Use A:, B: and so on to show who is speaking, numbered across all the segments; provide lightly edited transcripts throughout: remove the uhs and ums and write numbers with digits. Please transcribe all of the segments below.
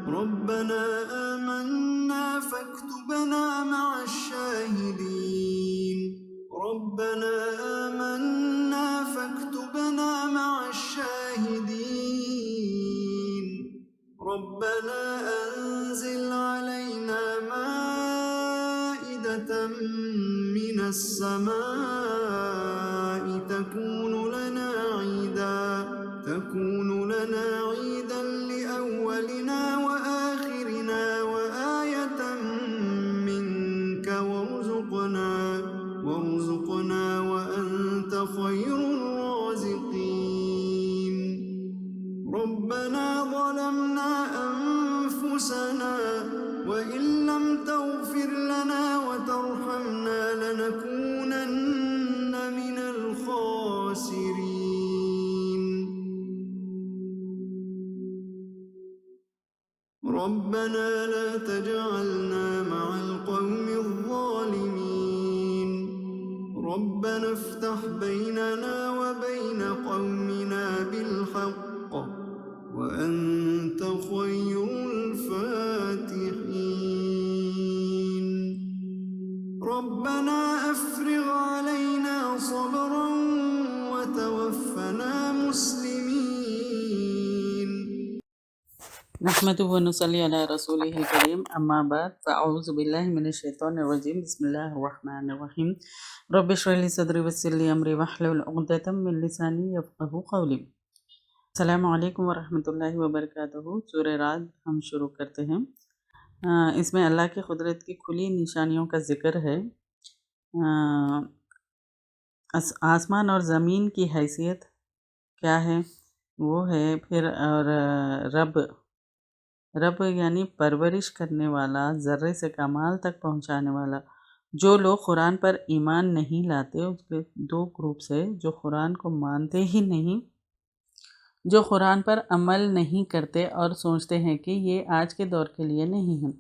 A: ربنا آمنا فاكتبنا مع الشاهدين ربنا آمنا فاكتبنا مع الشاهدين ربنا أنزل علينا مائدة من السماء تكون لنا عيدا لأولنا وآخرنا وآية منك وارزقنا وأنت خير الرازقين ربنا ظلمنا أنفسنا وإن لم تغفر لنا وترحمنا لنكونن من الخاسرين ربنا لا تجعلنا مع القوم الظالمين ربنا افتح بيننا وبين قومنا بالحق وأنت خير الفاتحين ربنا أفرغ علينا صبرا وتوفنا مسلمين
B: نحمده ونصلي على رسوله الكريم اما بعد فاعوذ بالله من الشيطان الرجيم بسم الله الرحمن الرحيم رب اشرح لي صدري ويسر لي امري واحلل عقدة من لساني يفقهوا قولي السلام علیکم ورحمۃ اللہ وبرکاتہ۔ سورہ رعد ہم شروع کرتے ہیں۔ اس میں اللہ کی قدرت کی کھلی نشانیوں کا ذکر ہے۔ آسمان اور زمین کی حیثیت کیا ہے وہ ہے، پھر اور رب یعنی پرورش کرنے والا، ذرے سے کمال تک پہنچانے والا۔ جو لوگ قرآن پر ایمان نہیں لاتے اس کے دو گروپس ہے، جو قرآن کو مانتے ہی نہیں، جو قرآن پر عمل نہیں کرتے اور سوچتے ہیں کہ یہ آج کے دور کے لیے نہیں ہے۔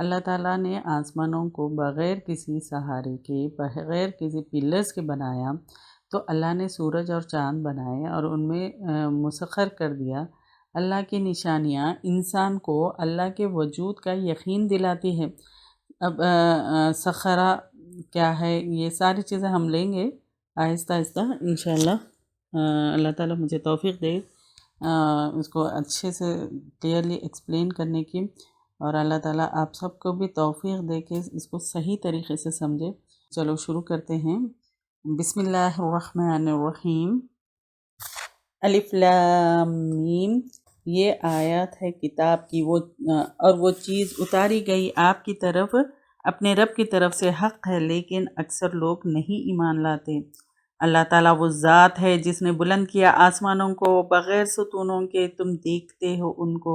B: اللہ تعالیٰ نے آسمانوں کو بغیر کسی سہارے کے، بغیر کسی پلرز کے بنایا، تو اللہ نے سورج اور چاند بنائے اور ان میں مسخر کر دیا۔ اللہ کی نشانیاں انسان کو اللہ کے وجود کا یقین دلاتی ہے۔ اب سخرہ کیا ہے، یہ ساری چیزیں ہم لیں گے آہستہ آہستہ انشاءاللہ۔ اللہ تعالیٰ مجھے توفیق دے اس کو اچھے سے کلیئرلی ایکسپلین کرنے کی، اور اللہ تعالیٰ آپ سب کو بھی توفیق دے کے اس کو صحیح طریقے سے سمجھے۔ چلو شروع کرتے ہیں۔ بسم اللہ الرحمن الرحیم۔ الف لام میم، یہ آیات ہے کتاب کی، اور وہ چیز اتاری گئی آپ کی طرف اپنے رب کی طرف سے حق ہے، لیکن اکثر لوگ نہیں ایمان لاتے۔ اللہ تعالیٰ وہ ذات ہے جس نے بلند کیا آسمانوں کو بغیر ستونوں کے، تم دیکھتے ہو ان کو،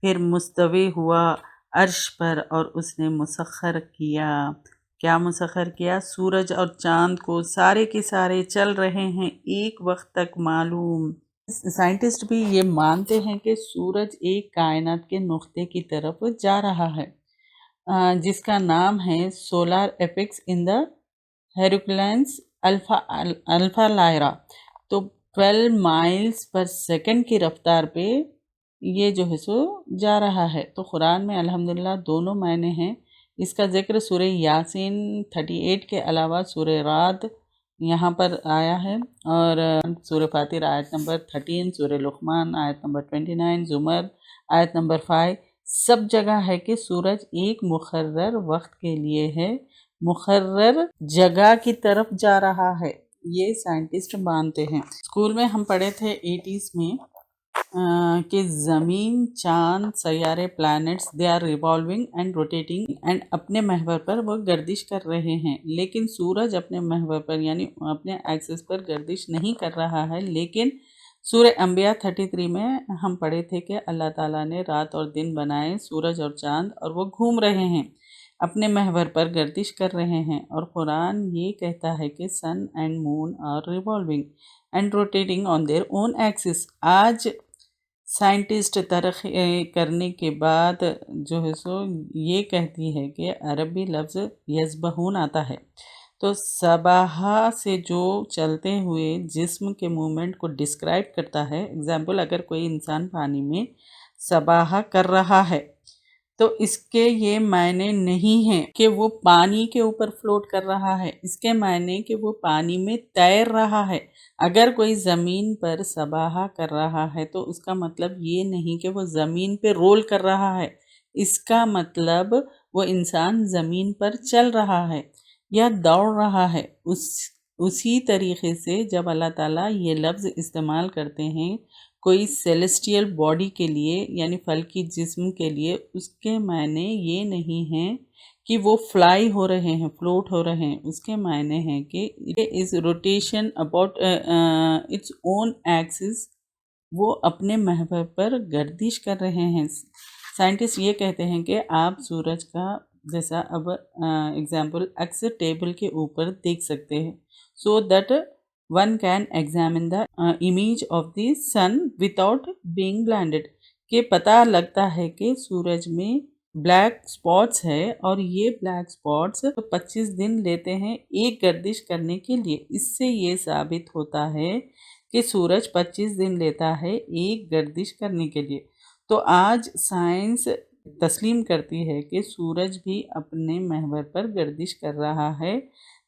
B: پھر مستوی ہوا عرش پر، اور اس نے مسخر کیا۔ کیا مسخر کیا؟ سورج اور چاند کو، سارے کے سارے چل رہے ہیں ایک وقت تک معلوم۔ سائنٹسٹ بھی یہ مانتے ہیں کہ سورج ایک کائنات کے نقطے کی طرف جا رہا ہے جس کا نام ہے سولار ایپیکس ان دا ہیریکلینس الفا لائرا۔ تو 12 مائلز پر سیکنڈ کی رفتار پہ یہ جو ہے سو جا رہا ہے۔ تو قرآن میں الحمدللہ دونوں معنی ہیں۔ اس کا ذکر سورہ یاسین 38 کے علاوہ سورہ رعد یہاں پر آیا ہے، اور سورہ فاطر آیت نمبر 13، سورہ لقمان آیت نمبر 29، زمر آیت نمبر 5، سب جگہ ہے کہ سورج ایک مقرر وقت کے لیے ہے، مقرر جگہ کی طرف جا رہا ہے، یہ سائنٹسٹ مانتے ہیں۔ اسکول میں ہم پڑھے تھے 80s میں کہ زمین، چاند، سیارے، planets they are revolving and rotating and اپنے محور پر وہ گردش کر رہے ہیں، لیکن سورج اپنے محور پر یعنی اپنے ایکسس پر گردش نہیں کر رہا ہے۔ لیکن سورہ انبیاء 33 میں ہم پڑھے تھے کہ اللہ تعالیٰ نے رات اور دن بنائے، سورج اور چاند، اور وہ گھوم رہے ہیں، اپنے محور پر گردش کر رہے ہیں۔ اور قرآن یہ کہتا ہے کہ sun and moon are revolving and rotating on their own axis. آج سائنٹسٹ ترقی کرنے کے بعد جو ہے سو یہ کہتی ہے کہ عربی لفظ یسبحون آتا ہے، تو سباہا سے جو چلتے ہوئے جسم کے مومنٹ کو ڈسکرائب کرتا ہے۔ اگزامپل، اگر کوئی انسان پانی میں سباہا کر رہا ہے تو اس کے یہ معنی نہیں ہیں کہ وہ پانی کے اوپر فلوٹ کر رہا ہے، اس کے معنی کہ وہ پانی میں تیر رہا ہے۔ اگر کوئی زمین پر سباہا کر رہا ہے تو اس کا مطلب یہ نہیں کہ وہ زمین پہ رول کر رہا ہے، اس کا مطلب وہ انسان زمین پر چل رہا ہے یا دوڑ رہا ہے۔ اسی طریقے سے جب اللہ تعالیٰ یہ لفظ استعمال کرتے ہیں کوئی سیلیسٹیل باڈی کے لیے یعنی فلکی جسم کے لیے، اس کے معنی یہ نہیں ہیں کہ وہ فلائی ہو رہے ہیں، فلوٹ ہو رہے ہیں، اس کے معنی ہیں کہ اس rotation about its own axis, وہ اپنے محور پر گردش کر رہے ہیں۔ سائنٹسٹ یہ کہتے ہیں کہ آپ سورج کا جیسا اب ایگزامپل ایکس ٹیبل کے اوپر دیکھ سکتے ہیں، so that one can examine the image of the sun without being blinded، کہ پتہ لگتا ہے کہ سورج میں بلیک سپاٹس ہے اور یہ بلیک سپاٹس 25 دن لیتے ہیں ایک گردش کرنے کے لیے۔ اس سے یہ ثابت ہوتا ہے کہ سورج 25 دن لیتا ہے ایک گردش کرنے کے لیے۔ تو آج سائنس تسلیم کرتی ہے کہ سورج بھی اپنے محور پر گردش کر رہا ہے۔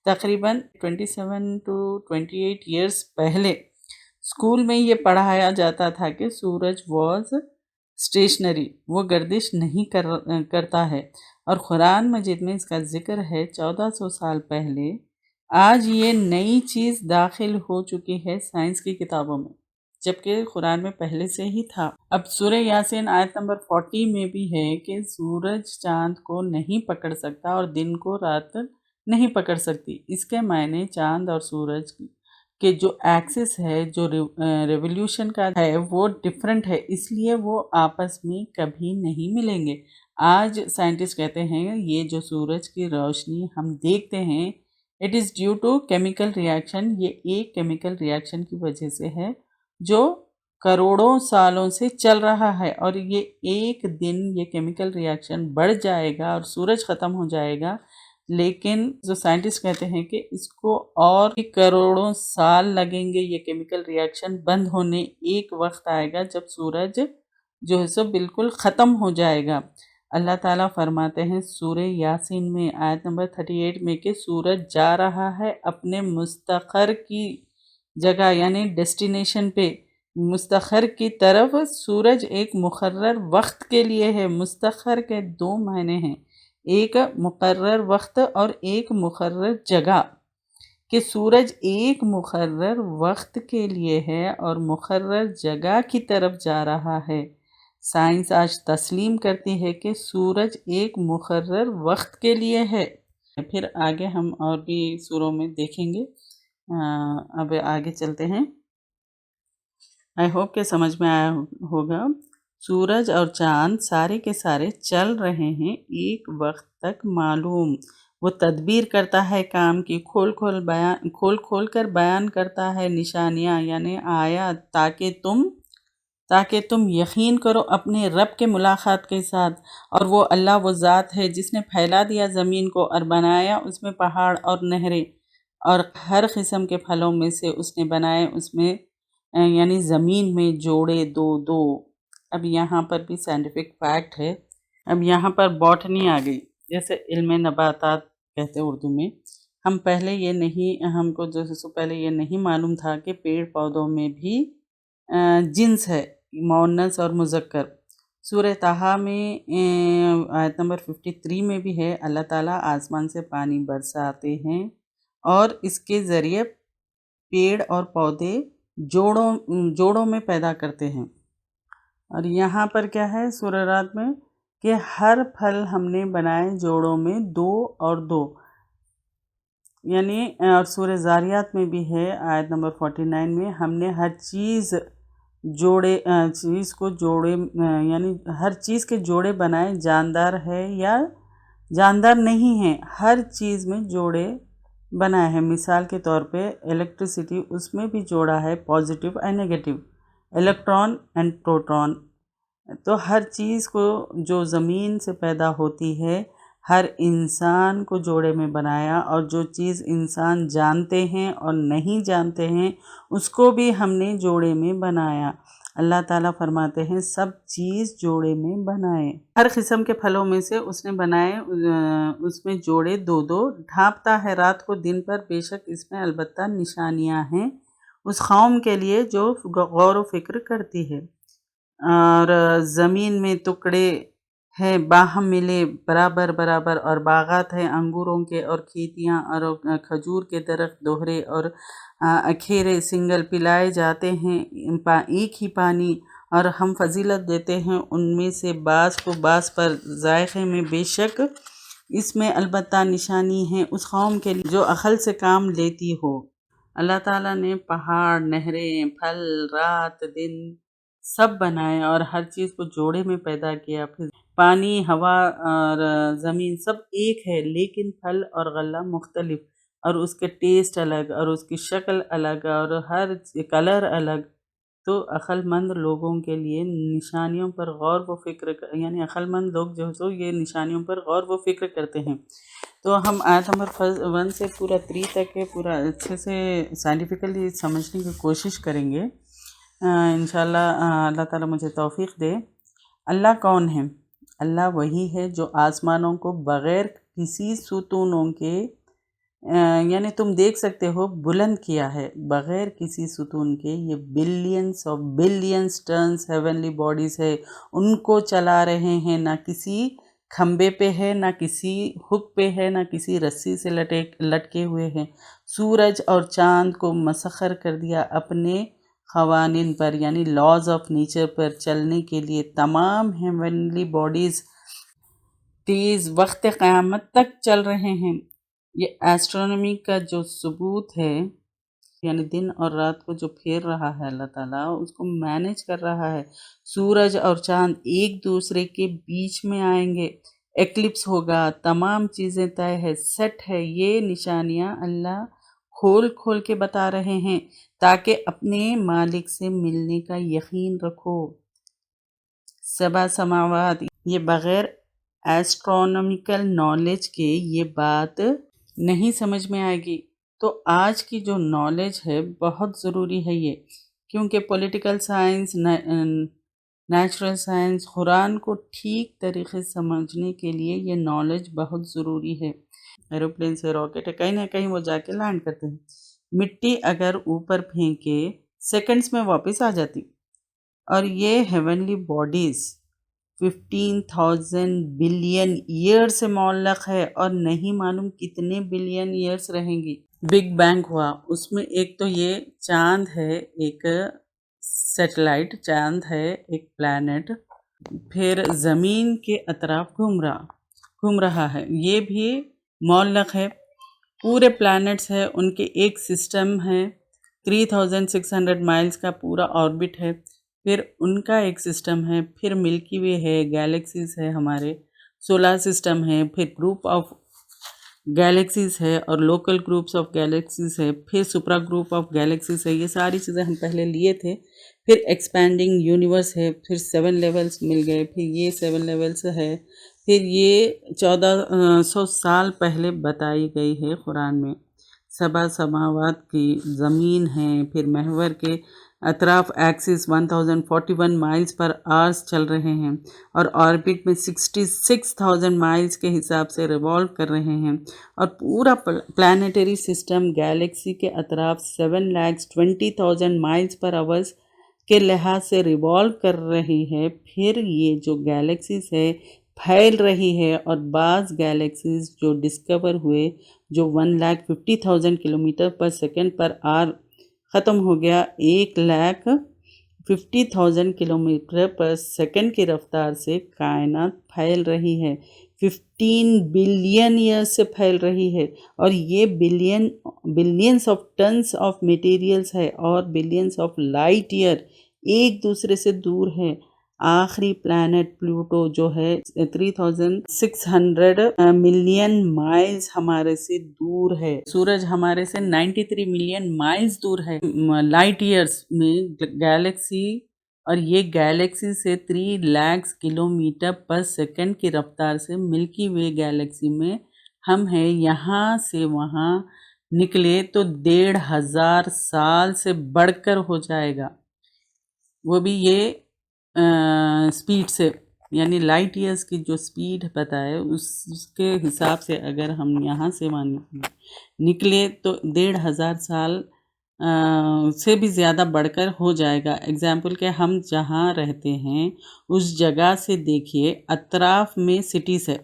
B: تقریباً 27 to 28 ایئرس پہلے اسکول میں یہ پڑھایا جاتا تھا کہ سورج واز اسٹیشنری، وہ گردش نہیں کرتا ہے، اور قرآن مجید میں اس کا ذکر ہے 1400 سال پہلے۔ آج یہ نئی چیز داخل ہو چکی ہے سائنس کی کتابوں میں، جبکہ قرآن میں پہلے سے ہی تھا۔ اب سورہ یاسین آیت نمبر 40 میں بھی ہے کہ سورج چاند کو نہیں پکڑ سکتا اور دن کو رات نہیں پکڑ سکتی۔ اس کے معنی چاند اور سورج کے جو ایکسس ہے، جو ریولیوشن کا ہے، وہ ڈیفرنٹ ہے، اس لیے وہ آپس میں کبھی نہیں ملیں گے۔ آج سائنٹسٹ کہتے ہیں یہ جو سورج کی روشنی ہم دیکھتے ہیں it is due to chemical reaction, یہ ایک کیمیکل ریاکشن کی وجہ سے ہے جو کروڑوں سالوں سے چل رہا ہے، اور یہ ایک دن یہ کیمیکل ریاکشن بڑھ جائے گا اور سورج ختم ہو جائے گا، لیکن جو سائنٹسٹ کہتے ہیں کہ اس کو اور کروڑوں سال لگیں گے یہ کیمیکل ریاکشن بند ہونے۔ ایک وقت آئے گا جب سورج جو ہے سو بالکل ختم ہو جائے گا۔ اللہ تعالیٰ فرماتے ہیں سورہ یاسین میں آیت نمبر 38 میں کہ سورج جا رہا ہے اپنے مستقر کی جگہ یعنی ڈیسٹینیشن پہ، مستقر کی طرف۔ سورج ایک مقرر وقت کے لیے ہے۔ مستقر کے دو معنی ہیں، ایک مقرر وقت اور ایک مقرر جگہ، کہ سورج ایک مقرر وقت کے لیے ہے اور مقرر جگہ کی طرف جا رہا ہے۔ سائنس آج تسلیم کرتی ہے کہ سورج ایک مقرر وقت کے لیے ہے۔ پھر آگے ہم اور بھی سوروں میں دیکھیں گے۔ اب آگے چلتے ہیں۔ آئی ہوپ کہ سمجھ میں آیا ہوگا۔ سورج اور چاند سارے کے سارے چل رہے ہیں ایک وقت تک معلوم، وہ تدبیر کرتا ہے کام کی، کھول کر بیان کرتا ہے نشانیاں یعنی آیات، تاکہ تم یقین کرو اپنے رب کے ملاقات کے ساتھ۔ اور وہ اللہ وہ ذات ہے جس نے پھیلا دیا زمین کو اور بنایا اس میں پہاڑ اور نہریں، اور ہر قسم کے پھلوں میں سے اس نے بنائے اس میں یعنی زمین میں جوڑے دو۔ اب یہاں پر بھی سائنٹیفک فیکٹ ہے، اب یہاں پر باٹنی آ گئی، جیسے علم نباتات کہتے اردو میں۔ ہم کو پہلے یہ نہیں معلوم تھا کہ پیڑ پودوں میں بھی جنس ہے، مؤنث اور مذکر۔ سورہ طٰہٰ میں آیت نمبر 53 میں بھی ہے، اللہ تعالیٰ آسمان سے پانی برساتے ہیں اور اس کے ذریعے پیڑ اور پودے جوڑوں میں پیدا کرتے ہیں۔ اور یہاں پر کیا ہے سورہ رات میں کہ ہر پھل ہم نے بنائے جوڑوں میں 2 اور 2، یعنی اور سورہ زاریات میں بھی ہے آیت نمبر 49 میں ہم نے ہر چیز کو جوڑے یعنی ہر چیز کے جوڑے بنائے، جاندار ہے یا جاندار نہیں ہے، ہر چیز میں جوڑے بنائے ہیں۔ مثال کے طور پہ الیکٹریسٹی، اس میں بھی جوڑا ہے positive and negative, electron and proton. تو ہر چیز کو جو زمین سے پیدا ہوتی ہے ہر انسان کو جوڑے میں بنایا، اور جو چیز انسان جانتے ہیں اور نہیں جانتے ہیں اس کو بھی ہم نے جوڑے میں بنایا۔ اللہ تعالیٰ فرماتے ہیں سب چیز جوڑے میں بنائے، ہر قسم کے پھلوں میں سے اس نے بنائے، اس میں جوڑے دو دو، ڈھانپتا ہے رات کو دن پر، بے شک اس میں البتہ نشانیاں ہیں اس قوم کے لیے جو غور و فکر کرتی ہے۔ اور زمین میں ٹکڑے ہیں باہم ملے برابر برابر، اور باغات ہیں انگوروں کے اور کھیتیاں اور کھجور کے درخت دوہرے اور اکھیرے سنگل پلائے جاتے ہیں ایک ہی پانی، اور ہم فضیلت دیتے ہیں ان میں سے بعض کو بعض پر ذائقے میں، بے شک اس میں البتہ نشانی ہے اس قوم کے لیے جو عقل سے کام لیتی ہو۔ اللہ تعالیٰ نے پہاڑ، نہریں، پھل، رات، دن سب بنائے اور ہر چیز کو جوڑے میں پیدا کیا، پھر پانی، ہوا اور زمین سب ایک ہے، لیکن پھل اور غلہ مختلف، اور اس کے ٹیسٹ الگ اور اس کی شکل الگ اور ہر کلر الگ۔ تو عقل مند لوگوں کے لیے نشانیوں پر غور و فکر یعنی عقل مند لوگ جو سو یہ نشانیوں پر غور و فکر کرتے ہیں۔ تو ہم آیت نمبر 1 سے پورا 3 تک کے پورا اچھے سے سائنٹیفکلی سمجھنے کی کوشش کریں گے انشاءاللہ۔ اللہ تعالیٰ مجھے توفیق دے۔ اللہ کون ہے؟ اللہ وہی ہے جو آسمانوں کو بغیر کسی ستونوں کے یعنی تم دیکھ سکتے ہو بلند کیا ہے، بغیر کسی ستون کے۔ یہ بلینز ٹنز ہیونلی باڈیز ہے، ان کو چلا رہے ہیں، نہ کسی کھمبے پہ ہے، نہ کسی ہک پہ ہے، نہ کسی رسی سے لٹکے ہوئے ہیں۔ سورج اور چاند کو مسخر کر دیا اپنے قوانین پر یعنی لاز آف نیچر پر چلنے کے لیے۔ تمام ہیونلی باڈیز تیز وقت قیامت تک چل رہے ہیں۔ یہ ایسٹرونومی کا جو ثبوت ہے یعنی دن اور رات کو جو پھیر رہا ہے اللہ تعالیٰ اس کو مینیج کر رہا ہے۔ سورج اور چاند ایک دوسرے کے بیچ میں آئیں گے، ایکلپس ہوگا، تمام چیزیں طے ہے، سیٹ ہے۔ یہ نشانیاں اللہ کھول کھول کے بتا رہے ہیں تاکہ اپنے مالک سے ملنے کا یقین رکھو۔ 7 سماوات، یہ بغیر ایسٹرونومیکل نالج کے یہ بات نہیں سمجھ میں آئے گی۔ تو آج کی جو نالج ہے بہت ضروری ہے یہ، کیونکہ پولیٹیکل سائنس، نیچرل سائنس، قرآن کو ٹھیک طریقے سے سمجھنے کے لیے یہ نالج بہت ضروری ہے۔ ایروپلین سے راکٹ ہے، کہیں نہ کہیں وہ جا کے لینڈ کرتے ہیں۔ مٹی اگر اوپر پھینکے سیکنڈز میں واپس آ جاتی، اور یہ ہیونلی باڈیز 15,000 بلین ایئر سے معلق ہے اور نہیں معلوم کتنے بلین ایئرس رہیں گی۔ بگ بینگ ہوا، اس میں ایک تو یہ چاند ہے، ایک سیٹلائٹ چاند ہے، ایک پلانٹ، پھر زمین کے اطراف گھوم رہا ہے، یہ بھی معلق ہے۔ پورے پلانٹس ہے، ان کے ایک سسٹم ہے، 3600 مائلز کا پورا آربٹ ہے، پھر ان کا ایک سسٹم ہے، پھر ملکی وے ہے، گیلیکسیز ہے، ہمارے سولار سسٹم ہے، پھر گروپ آف گیلیکسیز ہے اور لوکل گروپس آف گیلیکسیز ہے، پھر سپرا گروپ آف گیلیکسیز ہے۔ یہ ساری چیزیں ہم پہلے لیے تھے۔ پھر ایکسپینڈنگ یونیورس ہے، پھر 7 لیولز مل گئے، پھر یہ 7 لیولز ہے، پھر یہ 1400 سال پہلے بتائی گئی ہے قرآن میں۔ 7 سماوات کی زمین ہے، پھر محور کے اطراف ایکسس 1041 مائلز پر آرس چل رہے ہیں اور آربٹ میں 66,000 مائلز کے حساب سے ریوالو کر رہے ہیں، اور پورا پلانیٹری سسٹم گیلیکسی کے اطراف 7,20,000 مائلز پر آورز کے لحاظ سے ریوالو کر رہی ہے۔ پھر یہ جو گیلیکسیز ہے پھیل رہی ہے، اور بعض گیلیکسیز جو ڈسکور ہوئے جو 1,50,000 کلومیٹر پر سیکنڈ پر ختم ہو گیا، 1,50,000 کلومیٹر پر سیکنڈ کی رفتار سے کائنات پھیل رہی ہے، 15 بلین ایئر سے پھیل رہی ہے، اور یہ billions of tons of materials ہے اور بلینز آف لائٹ ایئر ایک دوسرے سے دور ہے۔ آخری پلانٹ پلوٹو جو ہے 3,600 ملین مائلز ہمارے سے دور ہے۔ سورج ہمارے سے 93 ملین مائلز دور ہے لائٹ ایئرز میں گیلیکسی، اور یہ گیلیکسی سے 3 لاکھ کلومیٹر پر سیکنڈ کی رفتار سے ملکی وے گیلیکسی میں ہم ہیں۔ یہاں سے وہاں نکلے تو 1,500 سال سے بڑھ کر ہو جائے گا۔ وہ بھی یہ سپیڈ سے، یعنی لائٹ ایئرس کی جو سپیڈ بتائے اس کے حساب سے اگر ہم یہاں سے نکلے تو 1,500 سال سے بھی زیادہ بڑھ کر ہو جائے گا۔ اگزامپل کہ ہم جہاں رہتے ہیں اس جگہ سے دیکھیے، اطراف میں سٹیز ہے،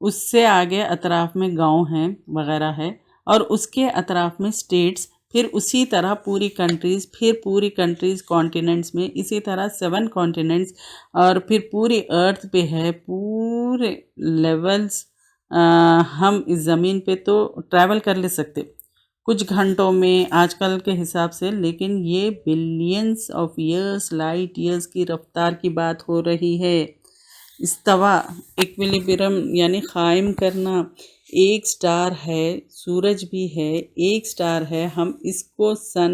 B: اس سے آگے اطراف میں گاؤں ہیں وغیرہ ہے، اور اس کے اطراف میں اسٹیٹس، پھر اسی طرح پوری کنٹریز، پھر پوری کنٹریز کانٹیننٹس میں، اسی طرح 7 کانٹیننٹس، اور پھر پوری ارتھ پہ ہے، پورے لیولز ہم اس زمین پہ تو ٹریول کر لے سکتے کچھ گھنٹوں میں آج کل کے حساب سے، لیکن یہ balance of airs, light airs کی رفتار کی بات ہو رہی ہے۔ استوا، ایکویلیبرم یعنی قائم کرنا، ایک سٹار ہے، سورج بھی ہے، ایک سٹار ہے، ہم اس کو سن،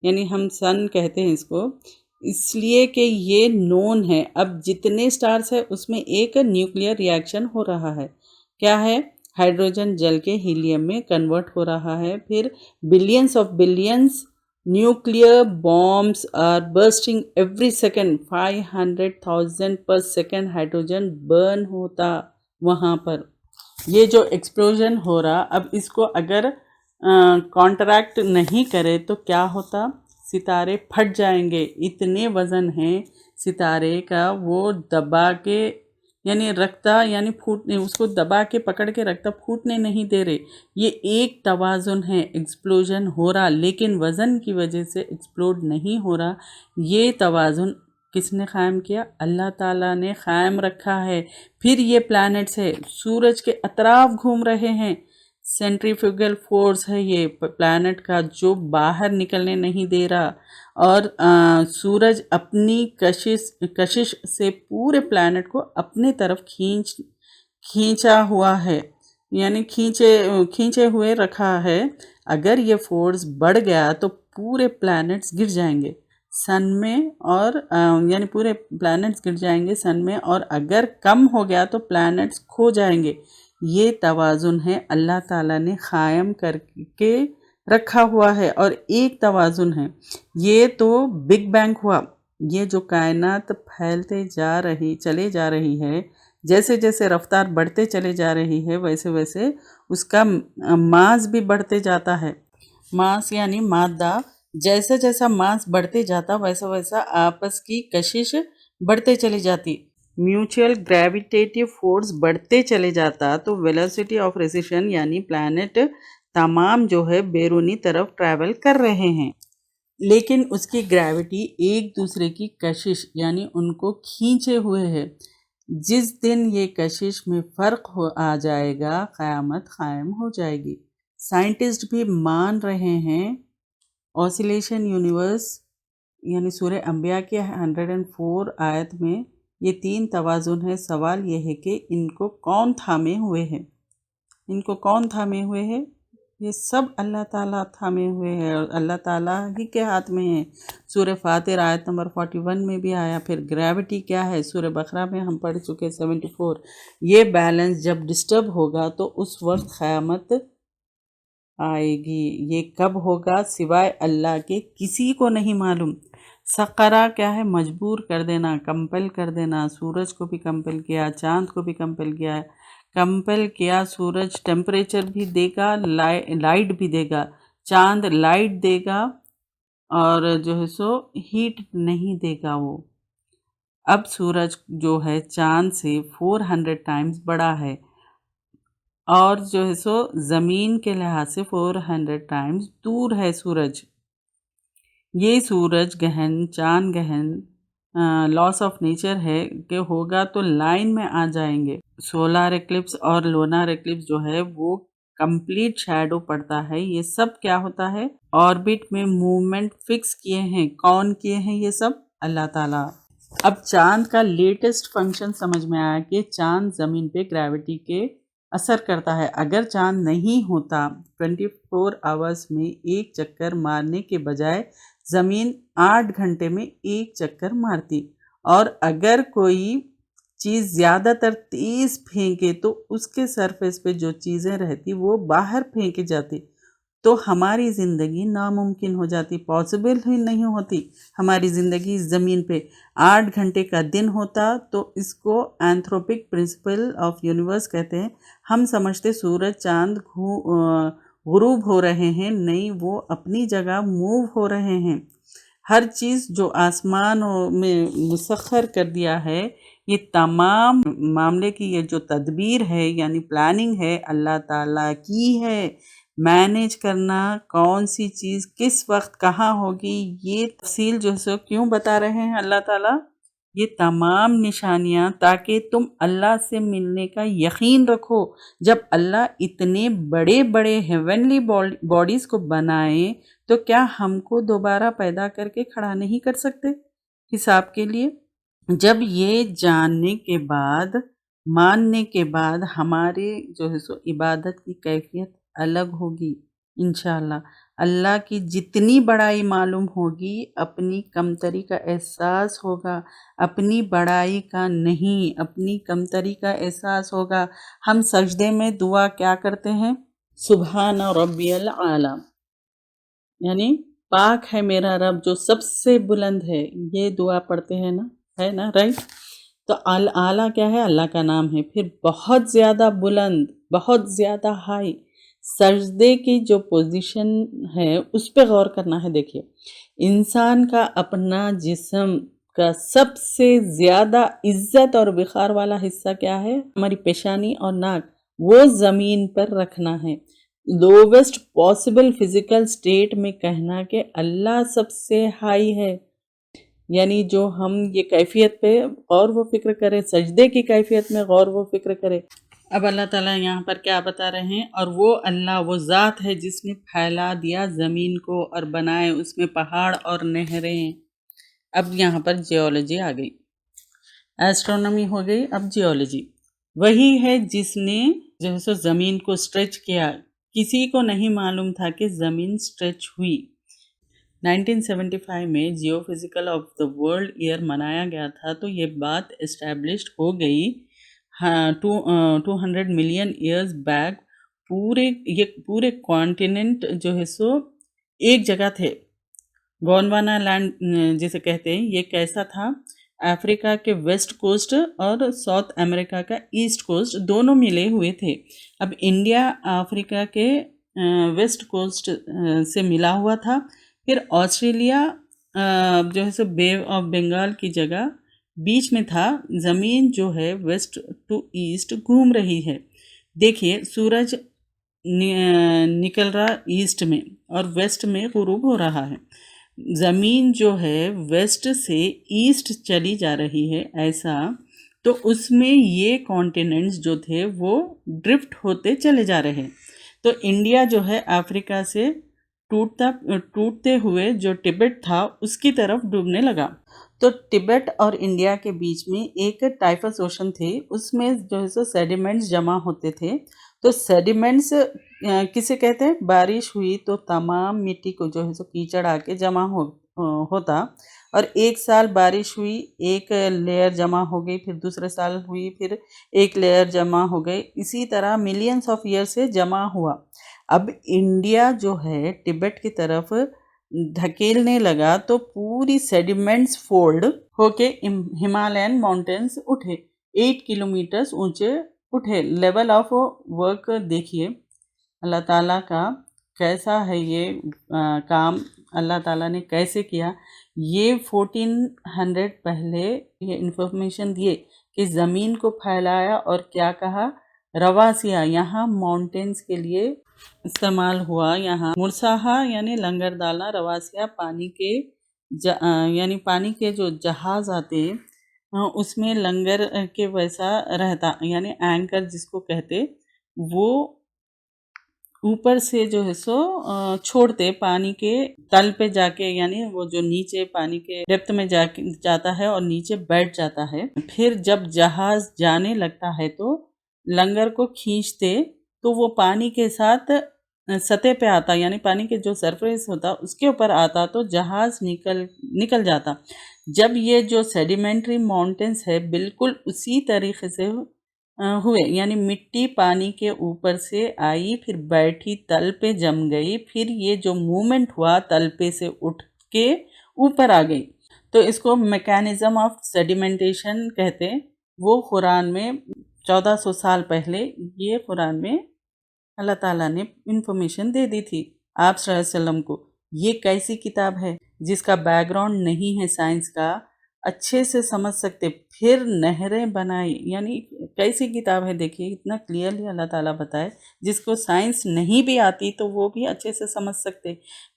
B: یعنی ہم سن کہتے ہیں اس کو، اس لیے کہ یہ نون ہے۔ اب جتنے سٹارز ہیں اس میں ایک نیوکلیئر ری ایکشن ہو رہا ہے، کیا ہے؟ ہائیڈروجن جل کے ہیلیم میں کنورٹ ہو رہا ہے، پھر balance of balance nuclear bombs are bursting every second, 500,000 پر سیکنڈ ہائیڈروجن برن ہوتا وہاں پر۔ یہ جو ایکسپلوژن ہو رہا، اب اس کو اگر کانٹریکٹ نہیں کرے تو کیا ہوتا؟ ستارے پھٹ جائیں گے، اتنے وزن ہیں ستارے کا، وہ دبا کے یعنی رکھتا، یعنی پھوٹنے، اس کو دبا کے پکڑ کے رکھتا، پھوٹنے نہیں دے رہے۔ یہ ایک توازن ہے، ایکسپلوژن ہو رہا لیکن وزن کی وجہ سے ایکسپلوڈ نہیں ہو رہا۔ یہ توازن کس نے قائم کیا؟ اللہ تعالیٰ نے قائم رکھا ہے۔ پھر یہ پلانٹس ہے، سورج کے اطراف گھوم رہے ہیں، سینٹریفیوگل فورس ہے یہ پلانٹ کا جو باہر نکلنے نہیں دے رہا، اور سورج اپنی کشش سے پورے پلانٹ کو اپنے طرف کھینچا ہوا ہے، یعنی کھینچے ہوئے رکھا ہے۔ اگر یہ فورس بڑھ گیا تو پورے پلانٹس گر جائیں گے سن میں، اور یعنی پورے پلانٹس گر جائیں گے سن میں، اور اگر کم ہو گیا تو پلانٹس کھو جائیں گے۔ یہ توازن ہے، اللہ تعالیٰ نے قائم کر کے رکھا ہوا ہے، اور ایک توازن ہے۔ یہ تو بگ بینگ ہوا، یہ جو کائنات پھیلتے چلے جا رہی ہے، جیسے جیسے رفتار بڑھتے چلے جا رہی ہے ویسے ویسے اس کا ماس بھی بڑھتے جاتا ہے۔ ماس یعنی مادہ، جیسا جیسا ماس بڑھتے جاتا ویسا ویسا آپس کی کشش بڑھتے چلی جاتی، میوچل گریویٹیٹیو فورس بڑھتے چلے جاتا، تو ویلوسٹی آف ریسیشن یعنی پلانٹ تمام جو ہے بیرونی طرف ٹریول کر رہے ہیں، لیکن اس کی گریوٹی ایک دوسرے کی کشش یعنی ان کو کھینچے ہوئے ہے۔ جس دن یہ کشش میں فرق آ جائے گا، قیامت قائم ہو جائے گی۔ سائنٹسٹ بھی مان رہے ہیں آسیلیشن یونیورس، یعنی سورہ انبیاء کے 104 آیت میں یہ 3 توازن ہے۔ سوال یہ ہے کہ ان کو کون تھامے ہوئے ہے؟ ان کو کون تھامے ہوئے ہے؟ یہ سب اللہ تعالیٰ تھامے ہوئے ہیں، اور اللہ تعالیٰ ہی کے ہاتھ میں ہے۔ سورہ فاطر آیت نمبر 41 میں بھی آیا۔ پھر گریوٹی کیا ہے؟ سورہ بقرہ میں ہم پڑھ چکے 74۔ یہ بیلنس جب ڈسٹرب ہوگا تو اس وقت قیامت آئے گی۔ یہ کب ہوگا؟ سوائے اللہ کے کسی کو نہیں معلوم۔ سقرہ کیا ہے؟ مجبور کر دینا، کمپل کر دینا۔ سورج کو بھی کمپل کیا، چاند کو بھی کمپل کیا۔ سورج ٹیمپریچر بھی دے گا، لائٹ بھی دے گا، چاند لائٹ دے گا اور جو ہے سو ہیٹ نہیں دے گا وہ۔ اب سورج جو ہے چاند سے 400 ٹائمز بڑا ہے، اور جو ہے سو زمین کے لحاظ سے 400 ٹائمز دور ہے سورج۔ یہ سورج گہن، چاند گہن لاس آف نیچر ہے کہ ہوگا تو لائن میں آ جائیں گے۔ سولار ایکلپس اور لونار ایکلپس جو ہے وہ کمپلیٹ شیڈو پڑتا ہے۔ یہ سب کیا ہوتا ہے؟ آربٹ میں موومنٹ فکس کیے ہیں۔ کون کیے ہیں یہ سب؟ اللہ تعالیٰ۔ اب چاند کا لیٹسٹ فنکشن سمجھ میں آیا کہ چاند زمین پہ گریوٹی کے اثر کرتا ہے۔ اگر چاند نہیں ہوتا 24 آورز میں ایک چکر مارنے کے بجائے زمین 8 گھنٹے میں ایک چکر مارتی، اور اگر کوئی چیز زیادہ تر تیز پھینکے تو اس کے سرفیس پہ جو چیزیں رہتی وہ باہر پھینکی جاتی، تو ہماری زندگی ناممکن ہو جاتی، پاسبل ہی نہیں ہوتی ہماری زندگی اس زمین پہ۔ 8 گھنٹے کا دن ہوتا تو اس کو اینتھروپک پرنسپل آف یونیورس کہتے ہیں۔ ہم سمجھتے سورج چاند غروب ہو رہے ہیں، نہیں، وہ اپنی جگہ موو ہو رہے ہیں۔ ہر چیز جو آسمان میں مسخر کر دیا ہے، یہ تمام معاملے کی یہ جو تدبیر ہے یعنی پلاننگ ہے، اللہ تعالیٰ کی ہے۔ مینیج کرنا کون سی چیز کس وقت کہاں ہوگی، یہ تفصیل جو ہے کیوں بتا رہے ہیں اللہ تعالیٰ؟ یہ تمام نشانیاں تاکہ تم اللہ سے ملنے کا یقین رکھو۔ جب اللہ اتنے بڑے بڑے ہیونلی باڈیز کو بنائے تو کیا ہم کو دوبارہ پیدا کر کے کھڑا نہیں کر سکتے حساب کے لیے؟ جب یہ جاننے کے بعد، ماننے کے بعد ہمارے جو ہے عبادت کی کیفیت الگ ہوگی انشاءاللہ۔ اللہ کی جتنی بڑائی معلوم ہوگی، اپنی کمتری کا احساس ہوگا، اپنی بڑائی کا نہیں، اپنی کمتری کا احساس ہوگا۔ ہم سجدے میں دعا کیا کرتے ہیں؟ سبحان ربی العالی، یعنی پاک ہے میرا رب جو سب سے بلند ہے، یہ دعا پڑھتے ہیں نا، ہے نا، رائٹ؟ تو اعلیٰ کیا ہے؟ اللہ کا نام ہے۔ پھر بہت زیادہ بلند، بہت زیادہ ہائی، سجدے کی جو پوزیشن ہے اس پہ غور کرنا ہے۔ دیکھیے، انسان کا اپنا جسم کا سب سے زیادہ عزت اور وقار والا حصہ کیا ہے؟ ہماری پیشانی اور ناک، وہ زمین پر رکھنا ہے۔ لوویسٹ پاسبل فزیکل سٹیٹ میں کہنا کہ اللہ سب سے ہائی ہے، یعنی جو ہم یہ کیفیت پہ غور و فکر کریں، سجدے کی کیفیت میں غور و فکر کریں۔ اب اللہ تعالیٰ یہاں پر کیا بتا رہے ہیں؟ اور وہ اللہ وہ ذات ہے جس نے پھیلا دیا زمین کو اور بنائے اس میں پہاڑ اور نہریں۔ اب یہاں پر جیولوجی آ گئی، ایسٹرونومی ہو گئی، اب جیولوجی۔ وہی ہے جس نے جو ہے زمین کو سٹریچ کیا۔ کسی کو نہیں معلوم تھا کہ زمین سٹریچ ہوئی۔ 1975 میں geophysical of the world year منایا گیا تھا تو یہ بات اسٹیبلشڈ ہو گئی 200 ملین ایئرز بیک۔ پورے کانٹیننٹ جو ہے ایک جگہ تھے، گونڈوانا لینڈ جسے کہتے ہیں۔ یہ کیسا تھا؟ افریقہ کے ویسٹ کوسٹ اور ساؤتھ امریکہ کا ایسٹ کوسٹ دونوں ملے ہوئے تھے۔ اب انڈیا افریقہ کے ویسٹ کوسٹ سے ملا ہوا تھا، پھر آسٹریلیا جو ہے بے آف بنگال کی جگہ بیچ میں تھا۔ زمین جو ہے ویسٹ ٹو ایسٹ گھوم رہی ہے۔ دیکھیے، سورج نکل رہا ایسٹ میں اور ویسٹ میں غروب ہو رہا ہے۔ زمین جو ہے ویسٹ سے ایسٹ چلی جا رہی ہے ایسا، تو اس میں یہ کانٹیننٹس جو تھے وہ ڈرفٹ ہوتے چلے جا رہے۔ تو انڈیا جو ہے افریقہ سے ٹوٹتے ہوئے جو ٹبٹ تھا اس کی طرف ڈوبنے لگا۔ تو ٹبٹ اور انڈیا کے بیچ میں ایک ٹائفس اوشن تھی، اس میں جو ہے سیڈیمنٹس جمع ہوتے تھے۔ تو سیڈیمنٹس کسے کہتے ہیں؟ بارش ہوئی تو تمام مٹی کو جو ہے کیچڑ آ کے جمع ہوتا، اور ایک سال بارش ہوئی، ایک لیئر جمع ہو گئی، پھر دوسرے سال ہوئی، پھر ایک لیئر جمع ہو گئی، اسی طرح ملینز آف ایئر سے جمع ہوا۔ اب انڈیا جو ہے ٹبٹ کی طرف دھکیلنے لگا تو پوری سیڈیمنٹس فولڈ ہو کے ہمالین ماؤنٹینز اٹھے، 8 کلومیٹرز اونچے اٹھے۔ لیول آف ورک دیکھیے اللہ تعالیٰ کا کیسا ہے یہ کام، اللہ تعالیٰ نے کیسے کیا۔ یہ 1400 پہلے یہ انفارمیشن دیے کہ زمین کو پھیلایا اور کیا کہا؟ رواسیہ، یہاں ماؤنٹینز کے لیے استعمال ہوا۔ یہاں مرساہا یعنی لنگر ڈالنا، رواسیہ پانی کے یعنی پانی کے جو جہاز آتے اس میں لنگر کے ویسا رہتا، یعنی اینکر جس کو کہتے، وہ اوپر سے جو ہے چھوڑتے پانی کے تل پہ جا کے، یعنی وہ جو نیچے پانی کے ڈیپتھ میں جاتا ہے اور نیچے بیٹھ جاتا ہے۔ پھر جب جہاز جانے لگتا ہے تو لنگر کو کھینچتے تو وہ پانی کے ساتھ سطح پہ آتا، یعنی پانی کے جو سرفیس ہوتا اس کے اوپر آتا تو جہاز نکل جاتا۔ جب یہ جو سیڈیمنٹری ماؤنٹینز ہے بالکل اسی طریقے سے ہوئے، یعنی مٹی پانی کے اوپر سے آئی، پھر بیٹھی، تل پہ جم گئی، پھر یہ جو مومنٹ ہوا تل پہ سے اٹھ کے اوپر آ گئی، تو اس کو میکانزم آف سیڈیمنٹیشن کہتے۔ وہ قرآن میں 1400 سال پہلے یہ قرآن میں اللہ تعالیٰ نے انفارمیشن دے دی تھی آپ صلی اللہ علیہ وسلم کو۔ یہ کیسی کتاب ہے جس کا بیک گراؤنڈ نہیں ہے سائنس کا، اچھے سے سمجھ سکتے، پھر نہریں بنائی، یعنی کیسی کتاب ہے دیکھیے، اتنا کلیئرلی اللہ تعالیٰ بتائے، جس کو سائنس نہیں بھی آتی تو وہ بھی اچھے سے سمجھ سکتے۔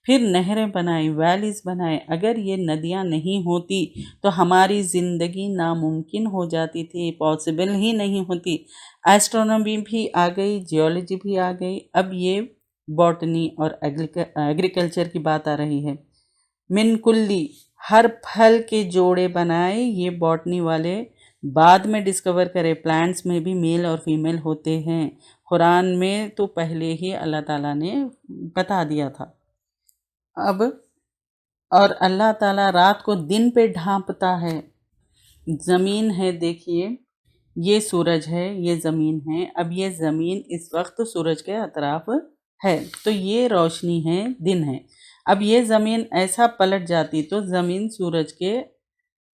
B: پھر نہریں بنائی، ویلیز بنائے۔ اگر یہ ندیاں نہیں ہوتی تو ہماری زندگی ناممکن ہو جاتی تھی، پاسبل ہی نہیں ہوتی۔ ایسٹرونومی بھی آ گئی، جیولوجی بھی آ گئی، اب یہ باٹنی اور ایگریکلچر کی بات آ رہی ہے۔ من کلی، ہر پھل کے جوڑے بنائے، یہ باٹنی والے بعد میں ڈسکور کرے، پلانٹس میں بھی میل اور فیمیل ہوتے ہیں، قرآن میں تو پہلے ہی اللہ تعالیٰ نے بتا دیا تھا۔ اب اور اللہ تعالیٰ رات کو دن پہ ڈھانپتا ہے۔ زمین ہے دیکھیے، یہ سورج ہے، یہ زمین ہے، اب یہ زمین اس وقت سورج کے اطراف ہے تو یہ روشنی ہے، دن ہے۔ اب یہ زمین ایسا پلٹ جاتی تو زمین سورج کے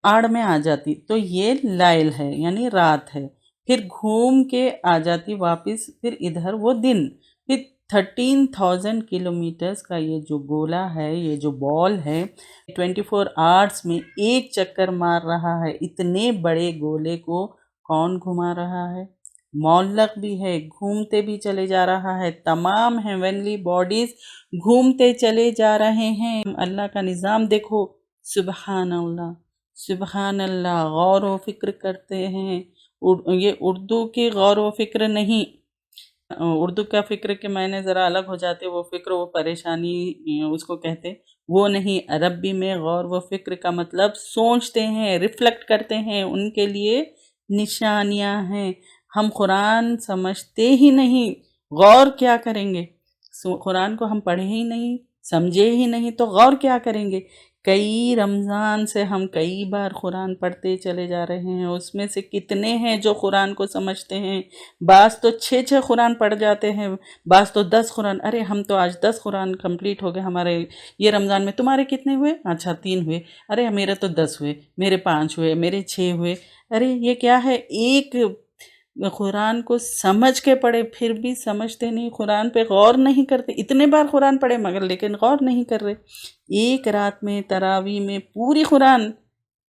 B: آڑ میں آ جاتی تو یہ لائل ہے، یعنی رات ہے، پھر گھوم کے آ جاتی واپس، پھر ادھر وہ دن، پھر 13,000 کلومیٹرز کا یہ جو گولا ہے، یہ جو بال ہے، 24 آورس میں ایک چکر مار رہا ہے۔ اتنے بڑے گولے کو کون گھما رہا ہے؟ معلق بھی ہے، گھومتے بھی چلے جا رہا ہے، تمام ہیونلی باڈیز گھومتے چلے جا رہے ہیں۔ اللہ کا نظام دیکھو، سبحان اللہ، سبحان اللہ، غور و فکر کرتے ہیں۔ یہ اردو کی غور و فکر نہیں، اردو کا فکر کے معنی ذرا الگ ہو جاتے، وہ فکر وہ پریشانی اس کو کہتے، وہ نہیں۔ عربی میں غور و فکر کا مطلب سوچتے ہیں، ریفلیکٹ کرتے ہیں، ان کے لیے نشانیاں ہیں۔ ہم قرآن سمجھتے ہی نہیں، غور کیا کریں گے؟ قرآن کو ہم پڑھے ہی نہیں، سمجھے ہی نہیں تو غور کیا کریں گے؟ کئی رمضان سے ہم کئی بار قرآن پڑھتے چلے جا رہے ہیں، اس میں سے کتنے ہیں جو قرآن کو سمجھتے ہیں؟ بعض تو 6 قرآن پڑھ جاتے ہیں، بعض تو 10 قرآن۔ ارے ہم تو آج 10 قرآن کمپلیٹ ہو گئے ہمارے یہ رمضان میں، تمہارے کتنے ہوئے؟ اچھا 3 ہوئے، ارے میرے تو 10 ہوئے، میرے 5 ہوئے، میرے 6 ہوئے۔ ارے یہ کیا ہے؟ ایک قرآن کو سمجھ کے پڑھے پھر بھی سمجھتے نہیں، قرآن پہ غور نہیں کرتے، اتنے بار قرآن پڑھے مگر لیکن غور نہیں کر رہے۔ ایک رات میں تراویح میں پوری قرآن،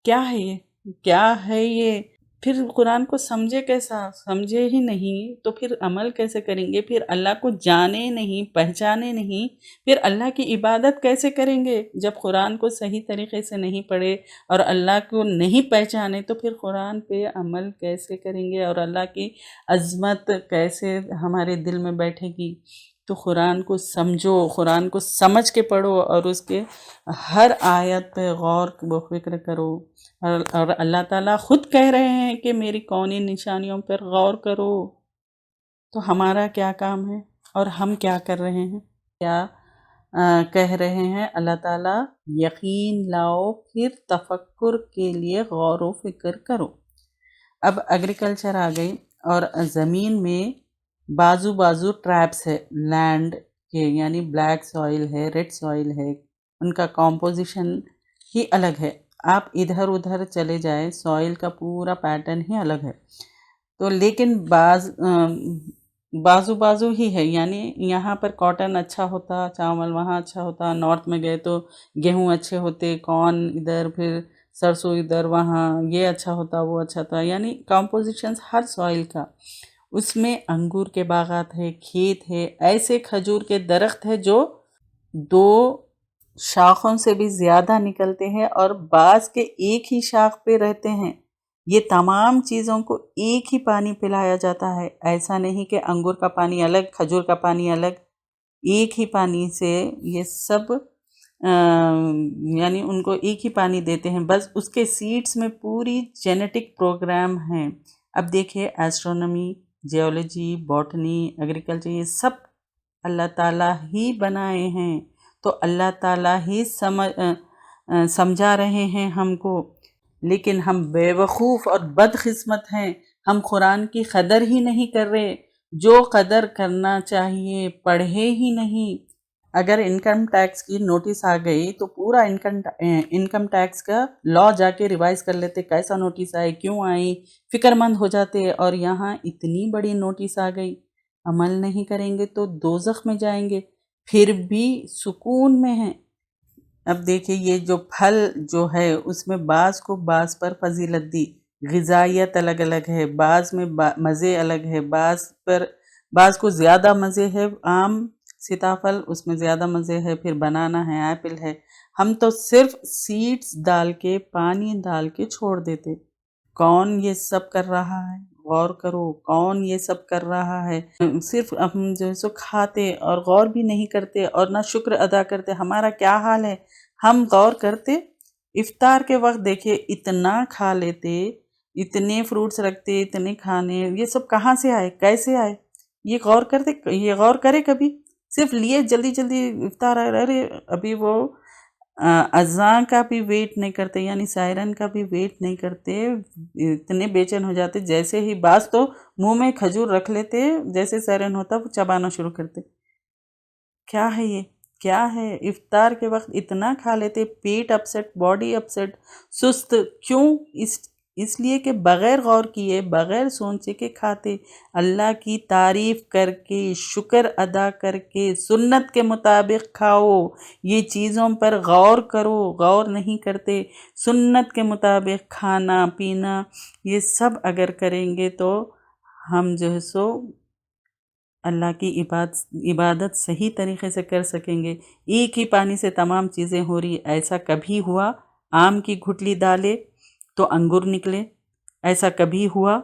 B: کیا ہے یہ؟ کیا ہے یہ؟ پھر قرآن کو سمجھے کیسا؟ سمجھے ہی نہیں تو پھر عمل کیسے کریں گے؟ پھر اللہ کو جانے نہیں، پہچانے نہیں، پھر اللہ کی عبادت کیسے کریں گے؟ جب قرآن کو صحیح طریقے سے نہیں پڑھے اور اللہ کو نہیں پہچانے تو پھر قرآن پہ عمل کیسے کریں گے اور اللہ کی عظمت کیسے ہمارے دل میں بیٹھے گی؟ تو قرآن کو سمجھو، قرآن کو سمجھ کے پڑھو اور اس کے ہر آیت پہ غور و فکر کرو، اور اللہ تعالیٰ خود کہہ رہے ہیں کہ میری کونی نشانیوں پر غور کرو۔ تو ہمارا کیا کام ہے اور ہم کیا کر رہے ہیں؟ کیا کہہ رہے ہیں اللہ تعالیٰ؟ یقین لاؤ، پھر تفکر کے لیے غور و فکر کرو۔ اب ایگریکلچر آ گئی، اور زمین میں بازو بازو ٹریپس ہے لینڈ کے، یعنی بلیک سوائل ہے، ریڈ سوائل ہے، ان کا کمپوزیشن ہی الگ ہے۔ آپ ادھر ادھر چلے جائیں، سوائل کا پورا پیٹرن ہی الگ ہے۔ تو لیکن بازو بازو ہی ہے، یعنی یہاں پر کاٹن اچھا ہوتا، چاول وہاں اچھا ہوتا، نارتھ میں گئے تو گیہوں اچھے ہوتے، کارن ادھر، پھر سرسوں ادھر، وہاں یہ اچھا ہوتا، وہ اچھا تھا، یعنی کمپوزیشنز ہر سوائل کا۔ اس میں انگور کے باغات ہے، کھیت ہے، ایسے کھجور کے درخت ہے جو 2 شاخوں سے بھی زیادہ نکلتے ہیں اور بعض کے ایک ہی شاخ پہ رہتے ہیں۔ یہ تمام چیزوں کو ایک ہی پانی پلایا جاتا ہے، ایسا نہیں کہ انگور کا پانی الگ، کھجور کا پانی الگ، ایک ہی پانی سے یہ سب یعنی ان کو ایک ہی پانی دیتے ہیں، بس اس کے سیڈز میں پوری جینیٹک پروگرام ہیں۔ اب دیکھیے ایسٹرونومی، جیولوجی، باٹنی، ایگریکلچر، یہ سب اللہ تعالیٰ ہی بنائے ہیں، تو اللہ تعالیٰ ہی سمجھا رہے ہیں ہم کو، لیکن ہم بے وقوف اور بدقسمت ہیں، ہم قرآن کی قدر ہی نہیں کر رہے، جو قدر کرنا چاہیے پڑھے ہی نہیں۔ اگر انکم ٹیکس کی نوٹس آ گئی تو پورا انکم ٹیکس کا لا جا کے ریوائز کر لیتے، کیسا نوٹس آئے، کیوں آئی، فکر مند ہو جاتے۔ اور یہاں اتنی بڑی نوٹس آ گئی، عمل نہیں کریں گے تو دوزخ میں جائیں گے، پھر بھی سکون میں ہیں۔ اب دیکھیں یہ جو پھل جو ہے اس میں بعض کو بعض پر فضیلت دی، غذائیت الگ الگ ہے، بعض میں مزے الگ ہے، بعض کو زیادہ مزے ہے، عام سیتافل اس میں زیادہ مزے ہے، پھر بنانا ہے، ایپل ہے۔ ہم تو صرف سیڈز ڈال کے پانی ڈال کے چھوڑ دیتے۔ کون یہ سب کر رہا ہے؟ غور کرو، کون یہ سب کر رہا ہے؟ صرف ہم جو ہے سو کھاتے اور غور بھی نہیں کرتے اور نہ شکر ادا کرتے۔ ہمارا کیا حال ہے؟ ہم غور کرتے؟ افطار کے وقت دیکھیں اتنا کھا لیتے، اتنے فروٹس رکھتے، اتنے کھانے، یہ سب کہاں سے آئے، کیسے آئے؟ یہ غور کرے کبھی؟ صرف لیے جلدی جلدی افطار ارے ابھی وہ اذان کا بھی ویٹ نہیں کرتے، یعنی سائرن کا بھی ویٹ نہیں کرتے، اتنے بے چین ہو جاتے، جیسے ہی بعض تو منہ میں کھجور رکھ لیتے، جیسے سائرن ہوتا وہ چبانا شروع کرتے۔ کیا ہے یہ؟ کیا ہے؟ افطار کے وقت اتنا کھا لیتے، پیٹ اپسٹ، باڈی اپسٹ، سست، کیوں؟ اس لیے کہ بغیر غور کیے، بغیر سوچے کے کھاتے۔ اللہ کی تعریف کر کے، شکر ادا کر کے، سنت کے مطابق کھاؤ، یہ چیزوں پر غور کرو، غور نہیں کرتے۔ سنت کے مطابق کھانا پینا یہ سب اگر کریں گے تو ہم جو ہے سو اللہ کی عبادت صحیح طریقے سے کر سکیں گے۔ ایک ہی پانی سے تمام چیزیں ہو رہی، ایسا کبھی ہوا؟ آم کی گھٹلی ڈالے تو انگور نکلے، ایسا کبھی ہوا؟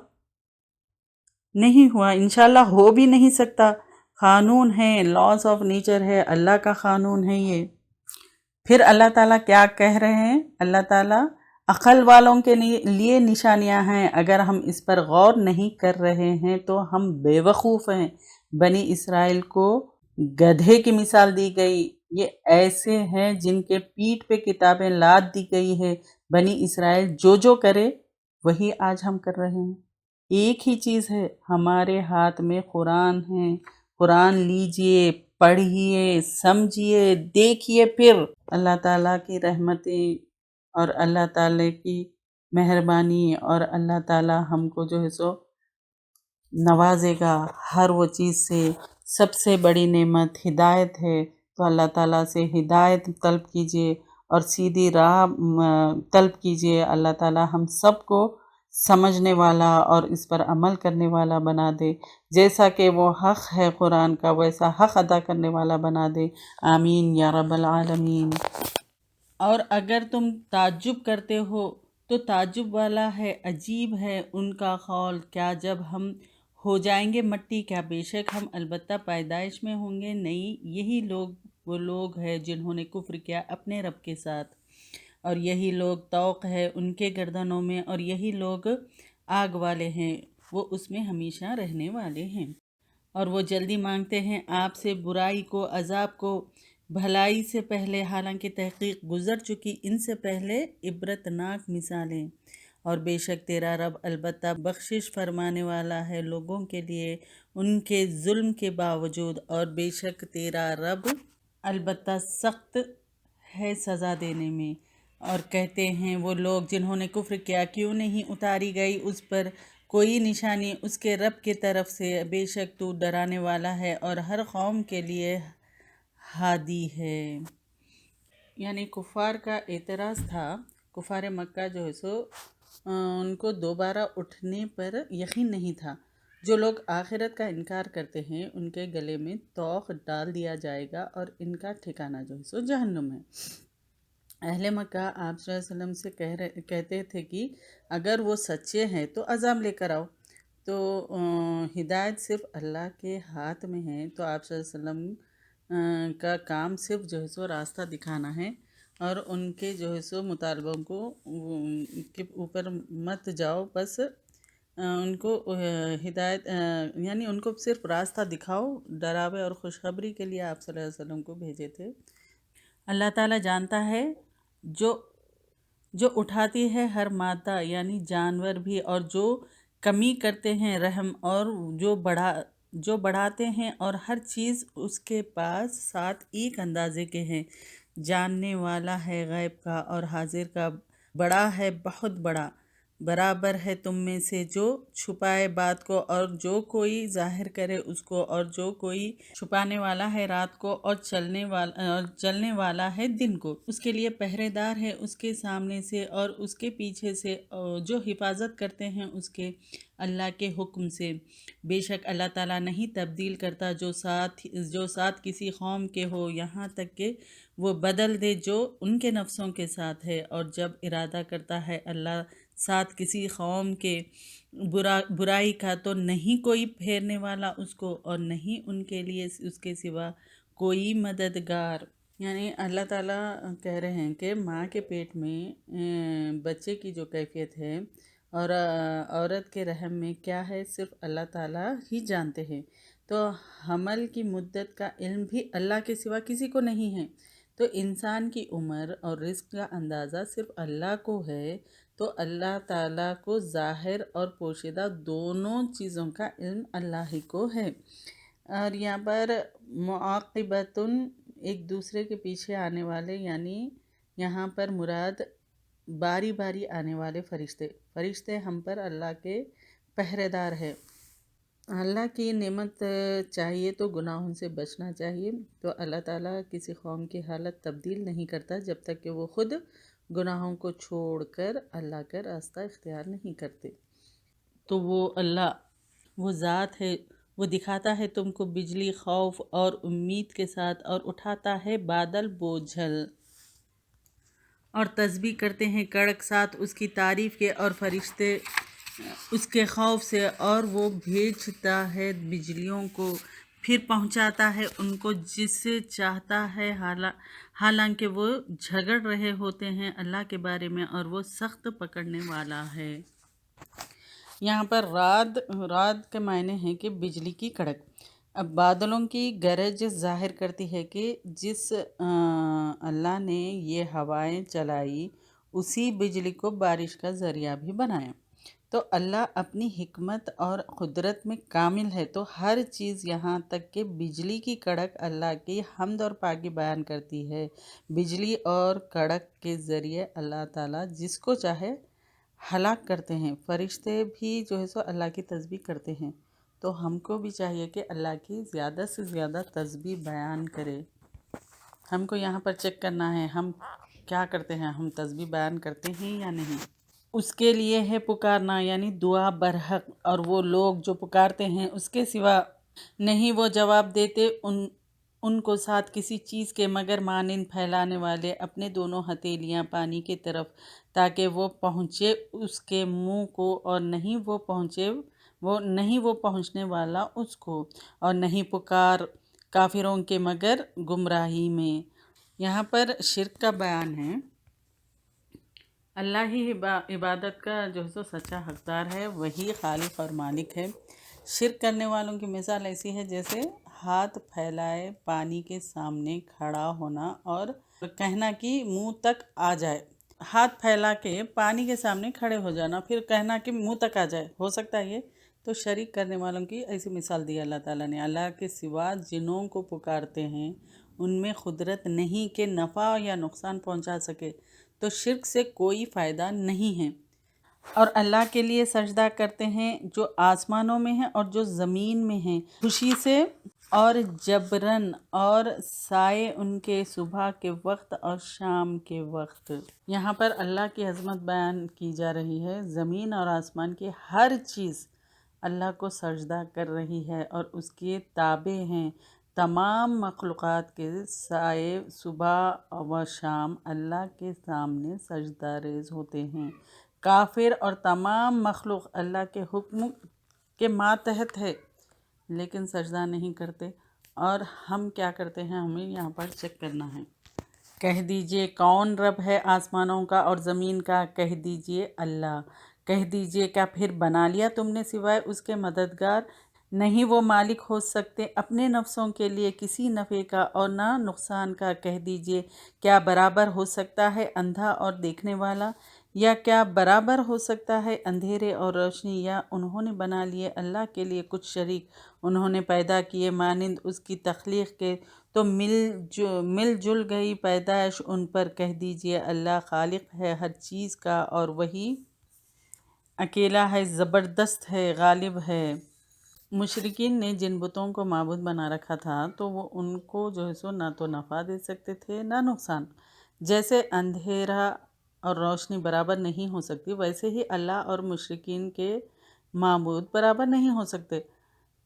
B: نہیں ہوا، انشاءاللہ ہو بھی نہیں سکتا۔ قانون ہے، لاز آف نیچر ہے، اللہ کا قانون ہے یہ۔ پھر اللہ تعالیٰ کیا کہہ رہے ہیں؟ اللہ تعالیٰ عقل والوں کے لیے نشانیاں ہیں، اگر ہم اس پر غور نہیں کر رہے ہیں تو ہم بے وقوف ہیں۔ بنی اسرائیل کو گدھے کی مثال دی گئی، یہ ایسے ہیں جن کے پیٹھ پہ کتابیں لاد دی گئی ہے۔ بنی اسرائیل جو کرے وہی آج ہم کر رہے ہیں۔ ایک ہی چیز ہے، ہمارے ہاتھ میں قرآن ہے، قرآن لیجئے، پڑھیے، سمجھیے، دیکھیے، پھر اللہ تعالیٰ کی رحمتیں اور اللہ تعالیٰ کی مہربانی اور اللہ تعالیٰ ہم کو جو ہے سو نوازے گا ہر وہ چیز سے۔ سب سے بڑی نعمت ہدایت ہے، تو اللہ تعالیٰ سے ہدایت طلب کیجئے اور سیدھی راہ طلب کیجئے۔ اللہ تعالیٰ ہم سب کو سمجھنے والا اور اس پر عمل کرنے والا بنا دے، جیسا کہ وہ حق ہے قرآن کا ویسا حق ادا کرنے والا بنا دے۔ آمین یا رب العالمین۔ اور اگر تم تعجب کرتے ہو تو تعجب والا ہے، عجیب ہے ان کا قول، کیا جب ہم ہو جائیں گے مٹی، کیا بے شک ہم البتہ پیدائش میں ہوں گے نہیں؟ یہی لوگ وہ لوگ ہیں جنہوں نے کفر کیا اپنے رب کے ساتھ، اور یہی لوگ طوق ہے ان کے گردنوں میں، اور یہی لوگ آگ والے ہیں، وہ اس میں ہمیشہ رہنے والے ہیں۔ اور وہ جلدی مانگتے ہیں آپ سے برائی کو، عذاب کو، بھلائی سے پہلے، حالانکہ تحقیق گزر چکی ان سے پہلے عبرتناک مثالیں۔ اور بے شک تیرا رب البتہ بخشش فرمانے والا ہے لوگوں کے لیے ان کے ظلم کے باوجود، اور بے شک تیرا رب البتہ سخت ہے سزا دینے میں۔ اور کہتے ہیں وہ لوگ جنہوں نے کفر کیا، کیوں نہیں اتاری گئی اس پر کوئی نشانی اس کے رب کی طرف سے، بے شک تو ڈرانے والا ہے اور ہر قوم کے لیے ہادی ہے۔ یعنی کفار کا اعتراض تھا، کفار مکہ جو ہے سو ان کو دوبارہ اٹھنے پر یقین نہیں تھا۔ جو لوگ آخرت کا انکار کرتے ہیں ان کے گلے میں طوق ڈال دیا جائے گا اور ان کا ٹھکانہ جو ہے سو جہنم ہے۔ اہل مکہ آپ صلی اللہ علیہ وسلم سے کہتے تھے کہ اگر وہ سچے ہیں تو عذاب لے کر آؤ، تو ہدایت صرف اللہ کے ہاتھ میں ہے، تو آپ صلی اللہ علیہ وسلم کا کام صرف جو ہے سو راستہ دکھانا ہے، اور ان کے جو ہے سو مطالبوں کو کے اوپر مت جاؤ، بس ان کو ہدایت یعنی ان کو صرف راستہ دکھاؤ، ڈراوے اور خوشخبری کے لیے آپ صلی اللہ علیہ وسلم کو بھیجے تھے۔ اللہ تعالیٰ جانتا ہے جو اٹھاتی ہے ہر مادہ، یعنی جانور بھی، اور جو کمی کرتے ہیں رحم، اور جو بڑھاتے ہیں، اور ہر چیز اس کے پاس ساتھ ایک اندازے کے ہیں، جاننے والا ہے غیب کا اور حاضر کا، بڑا ہے بہت بڑا، برابر ہے تم میں سے جو چھپائے بات کو اور جو کوئی ظاہر کرے اس کو، اور جو کوئی چھپانے والا ہے رات کو اور چلنے والا ہے دن کو، اس کے لیے پہرے دار ہے اس کے سامنے سے اور اس کے پیچھے سے، اور جو حفاظت کرتے ہیں اس کے اللہ کے حکم سے۔ بے شک اللہ تعالیٰ نہیں تبدیل کرتا جو ساتھ کسی قوم کے ہو، یہاں تک کہ وہ بدل دے جو ان کے نفسوں کے ساتھ ہے، اور جب ارادہ کرتا ہے اللہ ساتھ کسی قوم کے برائی کا تو نہیں کوئی پھیرنے والا اس کو، اور نہیں ان کے لیے اس کے سوا کوئی مددگار۔ یعنی اللہ تعالیٰ کہہ رہے ہیں کہ ماں کے پیٹ میں بچے کی جو کیفیت ہے اور عورت کے رحم میں کیا ہے، صرف اللہ تعالیٰ ہی جانتے ہیں۔ تو حمل کی مدت کا علم بھی اللہ کے سوا کسی کو نہیں ہے، تو انسان کی عمر اور رزق کا اندازہ صرف اللہ کو ہے، تو اللہ تعالیٰ کو ظاہر اور پوشیدہ دونوں چیزوں کا علم اللہ ہی کو ہے۔ اور یہاں پر معاقبتن، ایک دوسرے کے پیچھے آنے والے، یعنی یہاں پر مراد باری باری آنے والے فرشتے ہم پر اللہ کے پہرے دار ہے۔ اللہ کی نعمت چاہیے تو گناہوں سے بچنا چاہیے، تو اللہ تعالیٰ کسی قوم کی حالت تبدیل نہیں کرتا جب تک کہ وہ خود گناہوں کو چھوڑ کر اللہ کا راستہ اختیار نہیں کرتے۔ تو وہ اللہ، وہ ذات ہے، وہ دکھاتا ہے تم کو بجلی خوف اور امید کے ساتھ، اور اٹھاتا ہے بادل بوجھل، اور تسبیح کرتے ہیں کڑک ساتھ اس کی تعریف کے، اور فرشتے اس کے خوف سے، اور وہ بھیجتا ہے بجلیوں کو، پھر پہنچاتا ہے ان کو جس سے چاہتا ہے، حالانکہ وہ جھگڑ رہے ہوتے ہیں اللہ کے بارے میں، اور وہ سخت پکڑنے والا ہے۔ یہاں پر رعد کے معنی ہے کہ بجلی کی کڑک۔ اب بادلوں کی گرج ظاہر کرتی ہے کہ جس اللہ نے یہ ہوائیں چلائی اسی بجلی کو بارش کا ذریعہ بھی بنایا۔ تو اللہ اپنی حکمت اور قدرت میں کامل ہے، تو ہر چیز یہاں تک کہ بجلی کی کڑک اللہ کی حمد اور پاکی بیان کرتی ہے۔ بجلی اور کڑک کے ذریعے اللہ تعالیٰ جس کو چاہے ہلاک کرتے ہیں۔ فرشتے بھی جو ہے سو اللہ کی تسبیح کرتے ہیں، تو ہم کو بھی چاہیے کہ اللہ کی زیادہ سے زیادہ تسبیح بیان کرے۔ ہم کو یہاں پر چیک کرنا ہے ہم کیا کرتے ہیں، ہم تسبیح بیان کرتے ہیں یا نہیں۔ اس کے لیے ہے پکارنا، یعنی دعا برحق، اور وہ لوگ جو پکارتے ہیں اس کے سوا نہیں وہ جواب دیتے ان کو ساتھ کسی چیز کے مگر مانند پھیلانے والے اپنے دونوں ہتھیلیاں پانی کی طرف، تاکہ وہ پہنچے اس کے منہ کو، اور نہیں وہ پہنچنے والا اس کو، اور نہیں پکار کافروں کے مگر گمراہی میں۔ یہاں پر شرک کا بیان ہے۔ اللہ ہی عبادت کا جو ہے سو سچا حقدار ہے، وہی خالق اور مالک ہے۔ شرک کرنے والوں کی مثال ایسی ہے جیسے ہاتھ پھیلائے پانی کے سامنے کھڑا ہونا اور کہنا کہ منہ تک آ جائے۔ ہاتھ پھیلا کے پانی کے سامنے کھڑے ہو جانا، پھر کہنا کہ منہ تک آ جائے، ہو سکتا ہے یہ؟ تو شریک کرنے والوں کی ایسی مثال دی اللہ تعالیٰ نے۔ اللہ کے سوا جنوں کو پکارتے ہیں ان میں قدرت نہیں کہ نفع یا نقصان پہنچا سکے، تو شرک سے کوئی فائدہ نہیں ہے۔ اور اللہ کے لیے سجدہ کرتے ہیں جو آسمانوں میں ہیں اور جو زمین میں ہیں، خوشی سے اور جبراً، اور سائے ان کے صبح کے وقت اور شام کے وقت۔ یہاں پر اللہ کی عظمت بیان کی جا رہی ہے۔ زمین اور آسمان کی ہر چیز اللہ کو سجدہ کر رہی ہے اور اس کے تابع ہیں۔ تمام مخلوقات کے سائے صبح و شام اللہ کے سامنے سجدہ ریز ہوتے ہیں۔ کافر اور تمام مخلوق اللہ کے حکم کے ماتحت ہے لیکن سجدہ نہیں کرتے۔ اور ہم کیا کرتے ہیں، ہمیں یہاں پر چیک کرنا ہے۔ کہہ دیجئے کون رب ہے آسمانوں کا اور زمین کا، کہہ دیجئے اللہ۔ کہہ دیجئے کیا پھر بنا لیا تم نے سوائے اس کے مددگار؟ نہیں وہ مالک ہو سکتے اپنے نفسوں کے لیے کسی نفع کا اور نہ نقصان کا۔ کہہ دیجئے کیا برابر ہو سکتا ہے اندھا اور دیکھنے والا؟ یا کیا برابر ہو سکتا ہے اندھیرے اور روشنی؟ یا انہوں نے بنا لیے اللہ کے لیے کچھ شریک، انہوں نے پیدا کیے مانند اس کی تخلیق کے، تو مل جل گئی پیدائش ان پر۔ کہہ دیجئے اللہ خالق ہے ہر چیز کا، اور وہی اکیلا ہے، زبردست ہے، غالب ہے۔ مشرکین نے جن بتوں کو معبود بنا رکھا تھا تو وہ ان کو جو ہے سو نہ تو نفع دے سکتے تھے نہ نقصان۔ جیسے اندھیرا اور روشنی برابر نہیں ہو سکتی، ویسے ہی اللہ اور مشرکین کے معبود برابر نہیں ہو سکتے۔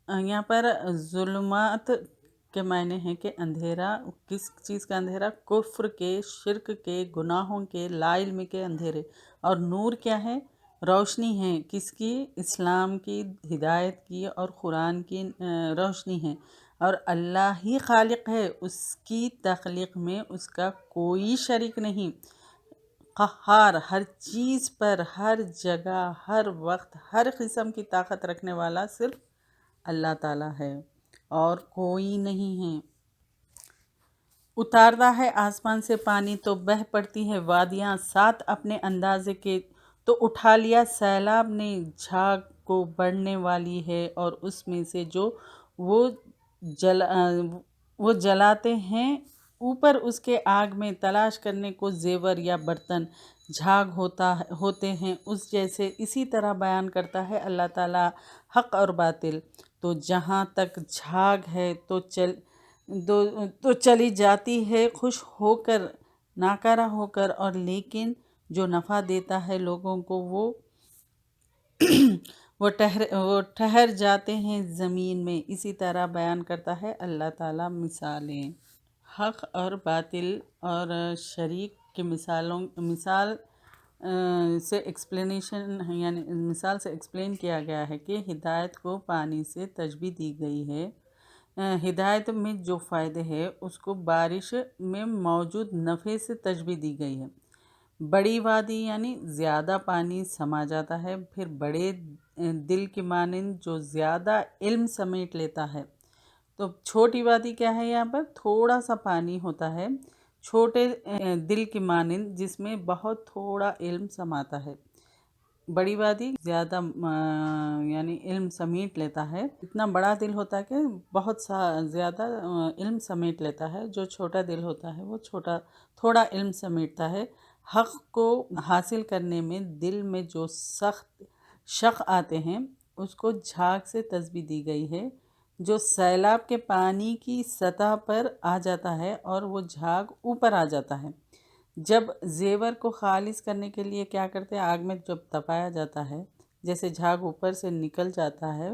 B: یہاں پر ظلمات کے معنی ہیں کہ اندھیرا، کس چیز کا اندھیرا؟ کفر کے، شرک کے، گناہوں کے، لا علمی کے اندھیرے۔ اور نور کیا ہے؟ روشنی ہے، کس کی؟ اسلام کی، ہدایت کی اور قرآن کی روشنی ہے۔ اور اللہ ہی خالق ہے، اس کی تخلیق میں اس کا کوئی شریک نہیں۔ قہار، ہر چیز پر، ہر جگہ، ہر وقت، ہر قسم کی طاقت رکھنے والا صرف اللہ تعالیٰ ہے اور کوئی نہیں ہے۔ اتارتا ہے آسمان سے پانی تو بہہ پڑتی ہے وادیاں ساتھ اپنے اندازے کے، تو اٹھا لیا سیلاب نے جھاگ کو بڑھنے والی ہے، اور اس میں سے جو وہ جلاتے ہیں اوپر اس کے آگ میں تلاش کرنے کو زیور یا برتن جھاگ ہوتے ہیں اس جیسے۔ اسی طرح بیان کرتا ہے اللہ تعالیٰ حق اور باطل۔ تو جہاں تک جھاگ ہے تو چلی جاتی ہے خوش ہو کر، ناکارہ ہو کر، اور لیکن جو نفع دیتا ہے لوگوں کو وہ ٹھہر جاتے ہیں زمین میں۔ اسی طرح بیان کرتا ہے اللہ تعالیٰ مثالیں۔ حق اور باطل اور شریک کی مثال سے ایکسپلینیشن، یعنی مثال سے ایکسپلین کیا گیا ہے کہ ہدایت کو پانی سے تشبیہ دی گئی ہے۔ ہدایت میں جو فائدے ہے اس کو بارش میں موجود نفع سے تشبیہ دی گئی ہے۔ بڑی وادی یعنی زیادہ پانی سما جاتا ہے، پھر بڑے دل کی مانند جو زیادہ علم سمیٹ لیتا ہے۔ تو چھوٹی وادی کیا ہے؟ یہاں پر تھوڑا سا پانی ہوتا ہے، چھوٹے دل کی مانند جس میں بہت تھوڑا علم سماتا ہے۔ بڑی وادی زیادہ یعنی علم سمیٹ لیتا ہے، اتنا بڑا دل ہوتا ہے کہ بہت زیادہ علم سمیٹ لیتا ہے۔ جو چھوٹا دل ہوتا ہے وہ تھوڑا علم سمیٹتا ہے۔ حق کو حاصل کرنے میں دل میں جو سخت شق آتے ہیں اس کو جھاگ سے تشبیہ دی گئی ہے، جو سیلاب کے پانی کی سطح پر آ جاتا ہے اور وہ جھاگ اوپر آ جاتا ہے۔ جب زیور کو خالص کرنے کے لیے کیا کرتے ہیں؟ آگ میں جب تپایا جاتا ہے، جیسے جھاگ اوپر سے نکل جاتا ہے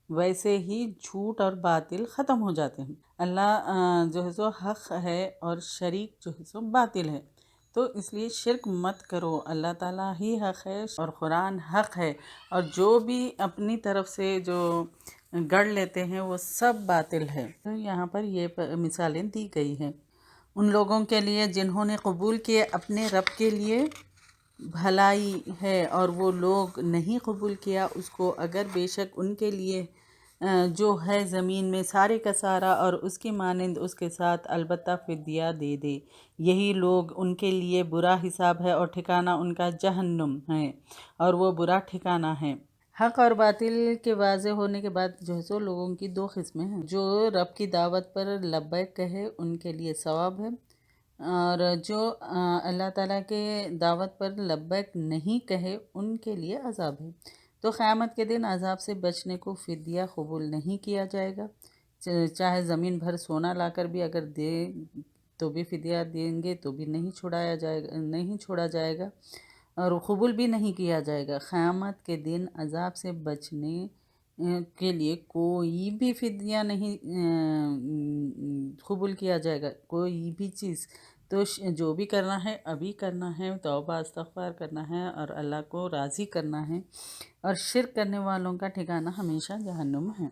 B: ویسے ہی جھوٹ اور باطل ختم ہو جاتے ہیں۔ اللہ جو ہے سو حق ہے اور شریک جو ہے سو باطل ہے، تو اس لیے شرک مت کرو۔ اللہ تعالیٰ ہی حق ہے اور قرآن حق ہے، اور جو بھی اپنی طرف سے جو گڑھ لیتے ہیں وہ سب باطل ہے۔ تو یہاں پر یہ مثالیں دی گئی ہیں ان لوگوں کے لیے جنہوں نے قبول کیے اپنے رب کے لیے بھلائی ہے، اور وہ لوگ نہیں قبول کیا اس کو، اگر بے شک ان کے لیے جو ہے زمین میں سارے کا سارا اور اس کی مانند اس کے ساتھ البتہ فدیہ دے دے، یہی لوگ ان کے لیے برا حساب ہے اور ٹھکانہ ان کا جہنم ہے، اور وہ برا ٹھکانہ ہے۔ حق اور باطل کے واضح ہونے کے بعد جو ہے سو لوگوں کی دو قسمیں ہیں۔ جو رب کی دعوت پر لبیک کہے ان کے لیے ثواب ہے، اور جو اللہ تعالیٰ کے دعوت پر لبیک نہیں کہے ان کے لیے عذاب ہے۔ تو قیامت کے دن عذاب سے بچنے کو فدیہ قبول نہیں کیا جائے گا، چاہے زمین بھر سونا لا کر بھی اگر دے تو بھی فدیہ دیں گے تو بھی نہیں چھوڑا جائے گا اور قبول بھی نہیں کیا جائے گا۔ قیامت کے دن عذاب سے بچنے کے لیے کوئی بھی فدیہ نہیں قبول کیا جائے گا، کوئی بھی چیز۔ تو جو بھی کرنا ہے ابھی کرنا ہے، توبہ استغفار کرنا ہے اور اللہ کو راضی کرنا ہے، اور شرک کرنے والوں کا ٹھکانہ ہمیشہ جہنم ہے۔